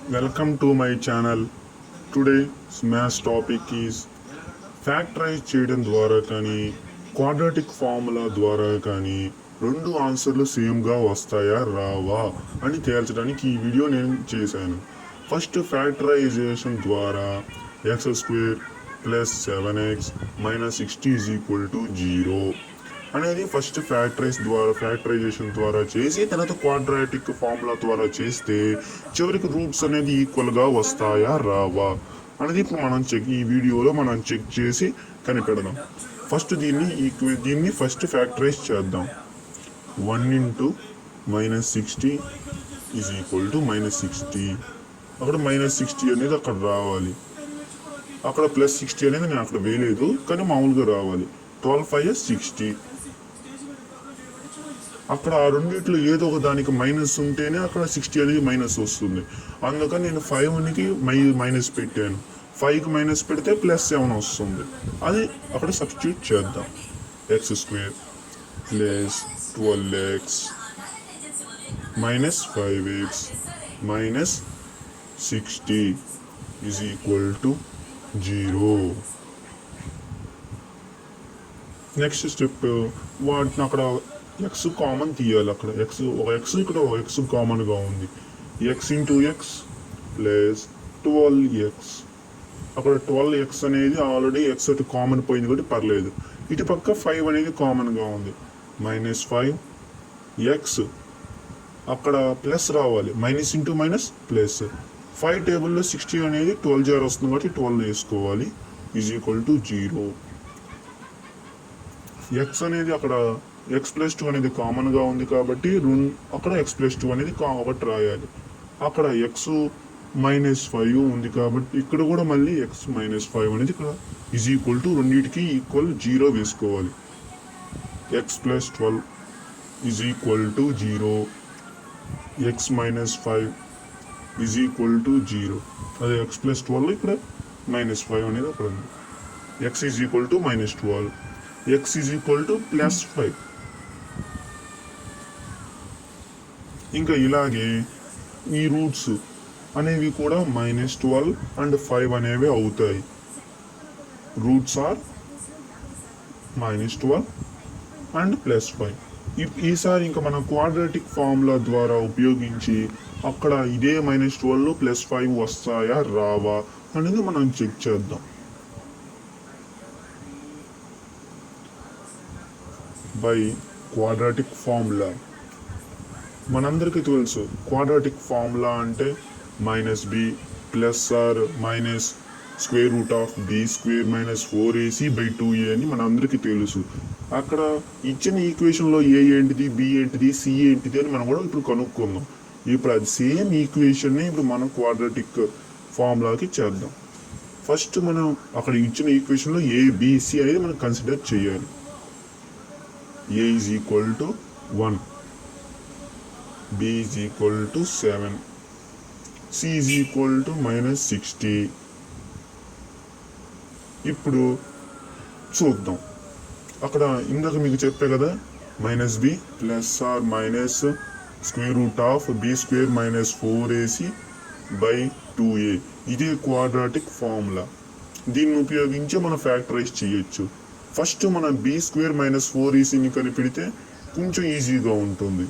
Welcome to my channel. Today's math topic is factorise చేయడం ద్వారా కానీ క్వాడ్రాటిక్ ఫార్ములా ద్వారా కానీ రెండు ఆన్సర్లు సేమ్గా వస్తాయా రావా అని తేల్చడానికి ఈ వీడియో నేను చేశాను. ఫస్ట్ ఫ్యాక్టరైజేషన్ ద్వారా X square plus 7x minus 60 is equal to 0 అనేది ఫస్ట్ ఫ్యాక్టరైజేషన్ ద్వారా చేసి తర్వాత క్వాడ్రాటిక్ ఫార్ములా ద్వారా చేస్తే చివరికి రూట్స్ అనేది ఈక్వల్గా వస్తాయా రావా అనేది ఇప్పుడు మనం ఈ వీడియోలో మనం చెక్ చేసి కనిపెడదాం. ఫస్ట్ దీన్ని ఫస్ట్ ఫ్యాక్టరైజ్ చేద్దాం. 1 ఇంటూ -60 ఈజ్ ఈక్వల్ టు -60. అక్కడ -60 అనేది అక్కడ రావాలి. అక్కడ +60 అనేది నేను అక్కడ వేయలేదు కానీ మామూలుగా రావాలి. 12 5 60. అక్కడ ఆ రెండిట్లో ఏదో ఒక దానికి మైనస్ ఉంటేనే అక్కడ 60 అనేది మైనస్ వస్తుంది. అందుకని నేను 5కి మైనస్ పెట్టాను. 5కి మైనస్ పెడితే +7 వస్తుంది. అది అక్కడ సబ్స్టిట్యూట్ చేద్దాం. X square plus 12x minus 5x minus 60 is equal to 0. Next step వాటిని అక్కడ ఎక్స్ కామన్ తీయాలి. అక్కడ ఒక ఎక్స్ ఇక్కడ ఒక ఎక్స్ కామన్గా ఉంది. X into X plus 12x. అక్కడ 12x అనేది ఆల్రెడీ ఎక్స్ అటు కామన్ పోయింది కాబట్టి పర్లేదు. ఇటు పక్క 5 అనేది కామన్గా ఉంది. -5x అక్కడ ప్లస్ రావాలి. Minus into minus plus. 5 టేబుల్లో 60 అనేది 12 జార్ వస్తుంది కాబట్టి 12 వేసుకోవాలి. Is equal to 0. ఎక్స్ అనేది అక్కడ x+2 అనేది కామన్గా ఉంది కాబట్టి అక్కడ x+2 అనేది ఒకటి రాయాలి. అక్కడ x -5 ఉంది కాబట్టి ఇక్కడ కూడా మళ్ళీ x -5 అనేది ఇక్కడ ఈజ్ ఈక్వల్ టు రెండింటికి ఈక్వల్ 0 వేసుకోవాలి. x+12 is equal to 0. x -5 is equal to 0. అదే x+12 ఇక్కడ -5 అనేది అక్కడ ఉంది. x is equal to -12. x is equal to +5. ఇంకా ఇలాగే ఈ రూట్స్ అనేవి కూడా -12 అండ్ 5 అనేవి అవుతాయి. Roots are -12 and +5. ఈసారి ఇంకా మనం క్వాడ్రాటిక్ ఫార్ములా ద్వారా ఉపయోగించి అక్కడ ఇదే -12 +5 వస్తాయా రావా అనేది మనం చెక్ చేద్దాం. బై క్వాడ్రాటిక్ ఫార్ములా మనందరికీ తెలుసు. క్వాడ్రాటిక్ ఫార్ములా అంటే -b plus or minus √b² - 4ac/2a అని మనందరికీ తెలుసు. అక్కడ ఇచ్చిన ఈక్వేషన్లో ఏ ఏంటిది, బి ఏంటిది, సి ఏంటిది అని మనం కూడా ఇప్పుడు కనుక్కుందాం. ఇప్పుడు అది సేమ్ ఈక్వేషన్ని ఇప్పుడు మనం క్వాడ్రాటిక్ ఫార్ములాకి చేద్దాం. ఫస్ట్ మనం అక్కడ ఇచ్చిన ఈక్వేషన్లో ఏ, బి, సి అనేది మనం కన్సిడర్ చేయాలి. a is equal to 1, b is equal to 7, c is equal to -60. ఇప్పుడు చూద్దాం. అక్కడ ఇందాక మీకు చెప్పే కదా -b plus or minus √b² - 4ac/2a. ఇదే క్వాడ్రాటిక్ ఫార్ములా. దీన్ని ఉపయోగించి మనం ఫ్యాక్టరైజ్ చేయొచ్చు. ఫస్ట్ మనం b² - 4ac కనిపెడితే కొంచెం ఈజీగా ఉంటుంది.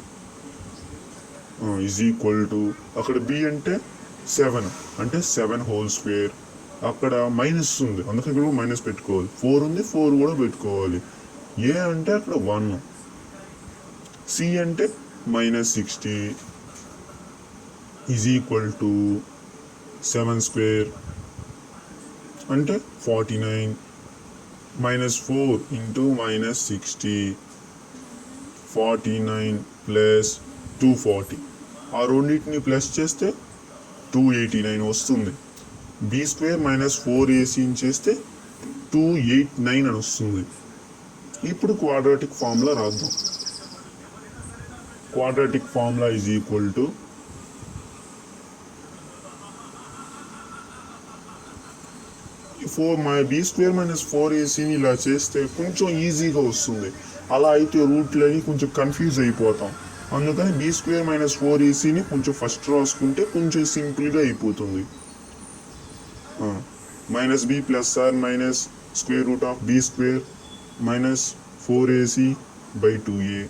ఈజ్ ఈక్వల్ టు అక్కడ b అంటే 7 అంటే 7² అక్కడ మైనస్ ఉంది అందుకని ఇక్కడ మైనస్ పెట్టుకోవాలి. 4 ఉంది 4 కూడా పెట్టుకోవాలి. a అంటే అక్కడ 1, c అంటే -60 ఈజ్ ఈక్వల్ టు 7² అంటే 49 -4 ఇంటూ -60 49 ప్లస్ 240. ఆ రెండింటిని ప్లస్ చేస్తే 289 వస్తుంది. b² - 4ac చేస్తే 289 అని వస్తుంది. ఇప్పుడు క్వాడ్రాటిక్ ఫార్ములా రాద్దాం. Quadratic formula is equal to b² - 4ac ఇలా చేస్తే కొంచెం ఈజీగా వస్తుంది. అలా అయితే రూట్లని కొంచెం కన్ఫ్యూజ్ అయిపోతాం. అందుకని బీ స్క్వేర్ మైనస్ 4ac కొంచెం ఫస్ట్ రాసుకుంటే కొంచెం సింపుల్గా అయిపోతుంది. Minus b plus or minus square root of b square minus 4ac/2a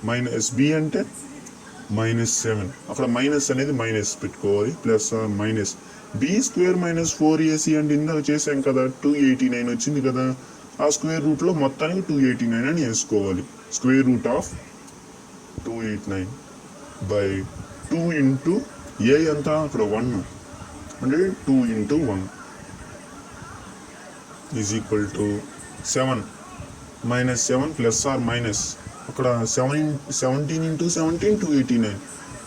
minus b అంటే -7, అక్కడ మైనస్ అనేది మైనస్ పెట్టుకోవాలి, plus or minus b square minus 4ac అంటే ఇందాక చేసాం కదా 289 వచ్చింది కదా, ఆ స్క్వేర్ రూట్లో మొత్తానికి 289 అని వేసుకోవాలి. Square root of 289/2 into a ఎంత అక్కడ 1 అంటే 2 into 1 is equal to 7 -7 plus or minus అక్కడ 17 ఇంటూ 17 289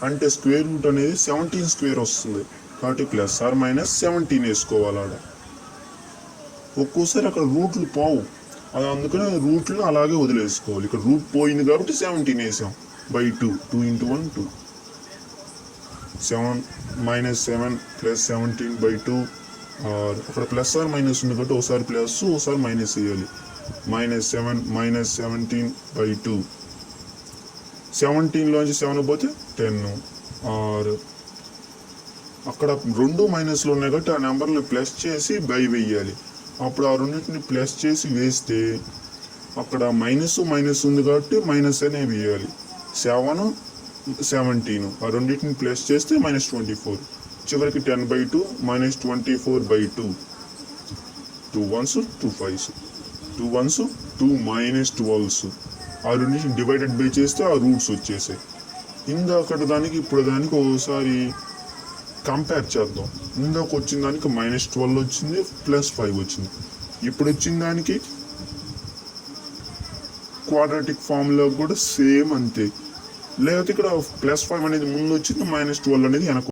అంటే స్క్వేర్ రూట్ అనేది 17 స్క్వేర్ వస్తుంది కాబట్టి ప్లస్ ఆర్ మైనస్ 17 వేసుకోవాలి ఆడ. ఒక్కోసారి అక్కడ రూట్లు పోవు, అది అందుకని రూట్లు అలాగే వదిలేసుకోవాలి. ఇక్కడ రూట్ పోయింది కాబట్టి 17 వేసాం /2 2 ఇంటూ 1 2 7 -7 ప్లస్ 17/2 అక్కడ ప్లస్ ఆర్ మైనస్ ఉంది కాబట్టి ఒకసారి ప్లస్ ఒకసారి మైనస్ వేయాలి. -7 -17/2 17లోంచి 7 పోతే 10 ఆర్ అక్కడ రెండు మైనస్లు ఉన్నాయి కాబట్టి ఆ నెంబర్ని ప్లస్ చేసి బై వేయాలి. అప్పుడు ఆ రెండింటిని ప్లస్ చేసి వేస్తే అక్కడ మైనస్ ఉంది కాబట్టి మైనస్ అనే వేయాలి. 7 17 ఆ రెండింటిని ప్లస్ చేస్తే -24 చివరికి 10/2 -24/2 2 1s 2 5s 2 1s 2 -12s ఆ రెండింటిని డివైడెడ్ బై చేస్తే ఆ రూట్స్ వచ్చేసాయి. ఇందాక దానికి ఇప్పుడు దానికి ఒకసారి కంపేర్ చేద్దాం. ఇందాక వచ్చిన దానికి -12 వచ్చింది, +5 వచ్చింది. ఇప్పుడు వచ్చిన దానికి క్వాడ్రాటిక్ ఫార్ములా కూడా సేమ్ అంతే, లేకపోతే ఇక్కడ +5 అనేది ముందు వచ్చింది, -12 అనేది వెనక